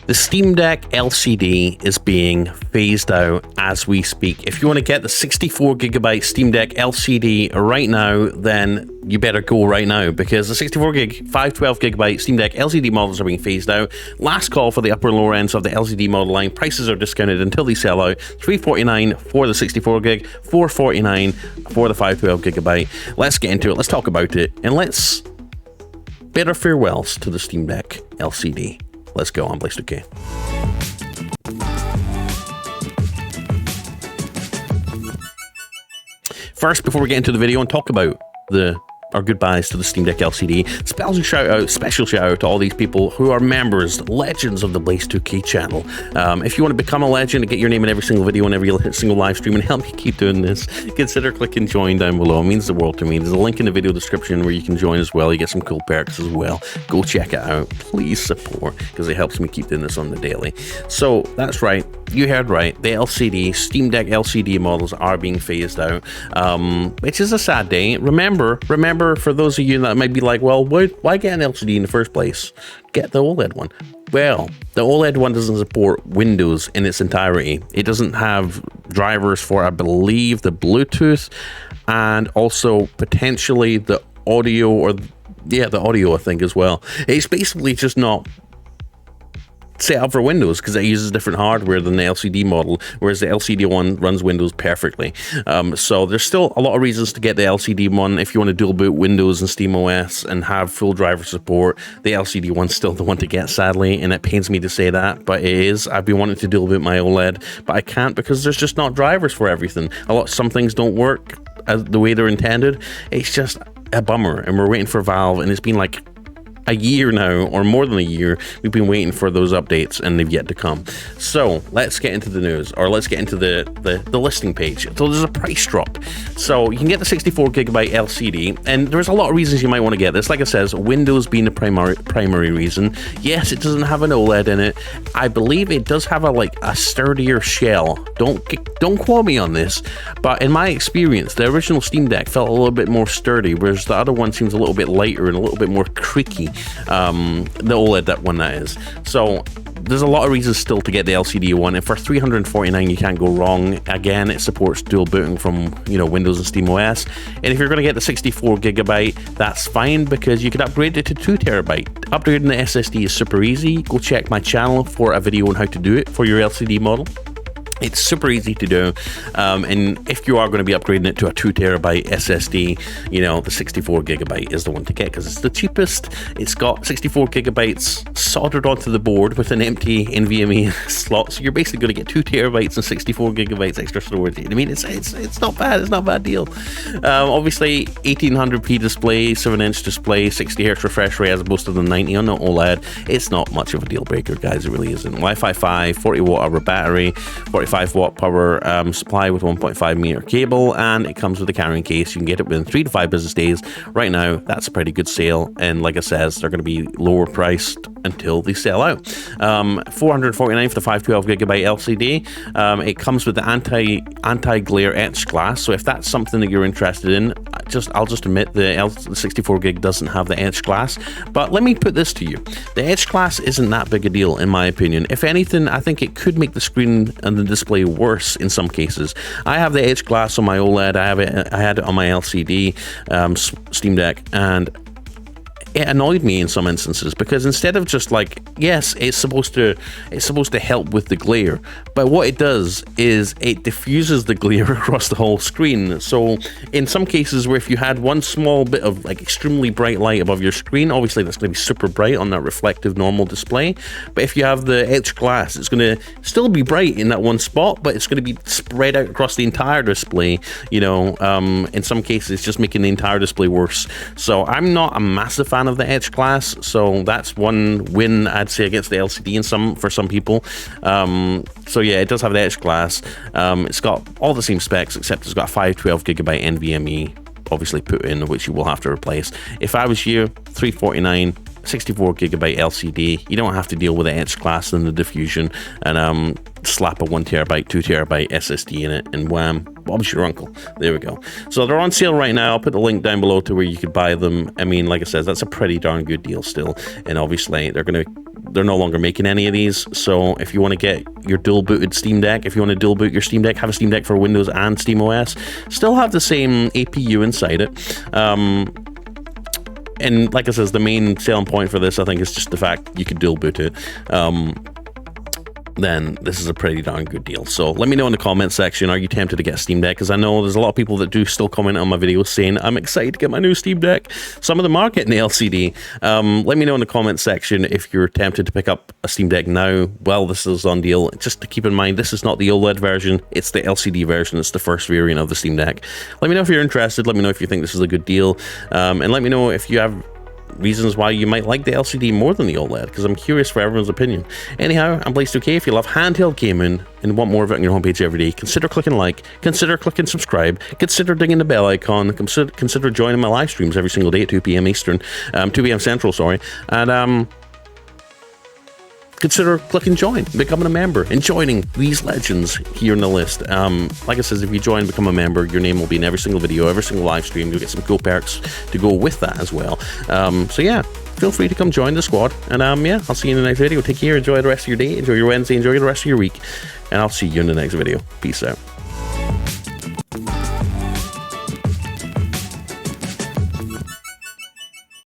The Steam Deck LCD is being phased out as we speak. If you want to get the 64GB Steam Deck LCD right now, then you better go right now, because the 64GB, 512GB Steam Deck LCD models are being phased out. Last call for the upper and lower ends of the LCD model line. Prices are discounted until they sell out. $349 for the 64GB, $449 for the 512GB. Let's get into it. Let's talk about it, and let's bid our farewells to the Steam Deck LCD. Let's go on Blaze2K. First, before we get into the video and talk about our goodbyes to the Steam Deck LCD, special shout out to all these people who are members, legends of the Blaze2K channel. If you want to become a legend and get your name in every single video and every single live stream and help me keep doing this, consider clicking join down below. It means the world to me. There's a link in the video description where you can join as well. You get some cool perks as well. Go check it out. Please support, because it helps me keep doing this on the daily. So that's right. You heard right. The LCD, Steam Deck LCD models are being phased out, which is a sad day. Remember, for those of you that might be like, well, why get an LCD in the first place? Get the OLED one. Well, the OLED one doesn't support Windows in its entirety. It doesn't have drivers for, I believe, the Bluetooth, and also potentially the audio, or the audio, I think, as well. It's basically just not set up for Windows, because it uses different hardware than the LCD model, whereas the LCD one runs Windows perfectly. So there's still a lot of reasons to get the LCD one if you want to dual boot Windows and SteamOS and have full driver support. The LCD one's still the one to get, sadly, and it pains me to say that, but it is. I've been wanting to dual boot my OLED, but I can't, because there's just not drivers for everything. Some things don't work as the way they're intended. It's just a bummer, and we're waiting for Valve, and it's been like a year now, or more than a year. We've been waiting for those updates, and they've yet to come. So let's get into the news, or let's get into the listing page. So there's a price drop. So you can get the 64GB LCD, and there's a lot of reasons you might want to get this. Like I says, Windows being the primary reason. Yes, it doesn't have an OLED in it. I believe it does have a sturdier shell. Don't quote me on this, but in my experience, the original Steam Deck felt a little bit more sturdy, whereas the other one seems a little bit lighter and a little bit more creaky. The OLED that is. So there's a lot of reasons still to get the LCD one, and for $349 you can't go wrong. Again, it supports dual booting from Windows and SteamOS, and if you're going to get the 64GB, that's fine, because you could upgrade it to 2TB. Upgrading the SSD is super easy. Go check my channel for a video on how to do it for your LCD model. It's super easy to do, and if you are going to be upgrading it to a 2TB SSD, the 64GB is the one to get, because it's the cheapest. It's got 64GB soldered onto the board with an empty NVMe slot, so you're basically going to get 2TB and 64GB extra storage. I mean, it's not bad. It's not a bad deal. Obviously, 1800p display, 7-inch display, 60Hz refresh rate as opposed to the 90 on the OLED. It's not much of a deal breaker, guys. It really isn't. Wi-Fi 5, 40 watt-hour battery, 45 watt power supply with 1.5 meter cable, and it comes with a carrying case. You can get it within 3 to 5 business days. Right now, that's a pretty good sale, and like I says, they're going to be lower priced until they sell out. $449 for the 512GB LCD. It comes with the anti-glare HClass, so if that's something that you're interested in, I'll just admit the 64GB doesn't have the HClass, but let me put this to you. The HClass isn't that big a deal, in my opinion. If anything, I think it could make the screen and the display worse in some cases. I have the HClass on my OLED. I had it on my LCD Steam Deck, and it annoyed me in some instances, because instead of just yes, it's supposed to help with the glare, but what it does is it diffuses the glare across the whole screen. So in some cases where if you had one small bit of extremely bright light above your screen, obviously that's going to be super bright on that reflective normal display, but if you have the HClass, it's going to still be bright in that one spot, but it's going to be spread out across the entire display. In some cases just making the entire display worse. So I'm not a massive fan of the HClass, so that's one win I'd say against the LCD for some people. So yeah, it does have the HClass. It's got all the same specs, except it's got a 512GB NVMe obviously put in, which you will have to replace. If I was you, $349, 64GB LCD. You don't have to deal with the HClass and the diffusion, and slap a 1TB, 2TB SSD in it, and wham, Bob's your uncle. There we go. So they're on sale right now. I'll put the link down below to where you could buy them. I mean, like I said, that's a pretty darn good deal still, and obviously they're going to they're no longer making any of these. So if you want to get your dual booted Steam Deck, if you want to dual boot your Steam Deck, have a Steam Deck for Windows and SteamOS, still have the same APU inside it. And like I said, the main selling point for this, I think, is just the fact you could dual boot it. Then this is a pretty darn good deal. So let me know in the comment section, are you tempted to get a Steam Deck? Because I know there's a lot of people that do still comment on my videos saying, I'm excited to get my new Steam Deck. Some of them are getting the LCD. Let me know in the comment section if you're tempted to pick up a Steam Deck now. Well, this is on deal. Just to keep in mind, this is not the OLED version. It's the LCD version. It's the first variant of the Steam Deck. Let me know if you're interested. Let me know if you think this is a good deal. And let me know if you have reasons why you might like the LCD more than the OLED, because I'm curious for everyone's opinion. Anyhow, I'm Blaze2K. If you love handheld gaming and want more of it on your homepage every day, consider clicking like, consider clicking subscribe, consider dinging the bell icon, consider joining my live streams every single day at 2 p.m. Eastern, 2 p.m. Central, sorry, and consider clicking join, becoming a member, and joining these legends here in the list. Like I said, if you join, become a member, your name will be in every single video, every single live stream. You'll get some cool perks to go with that as well. So yeah, feel free to come join the squad. And yeah, I'll see you in the next video. Take care, enjoy the rest of your day, enjoy your Wednesday, enjoy the rest of your week, and I'll see you in the next video. Peace out.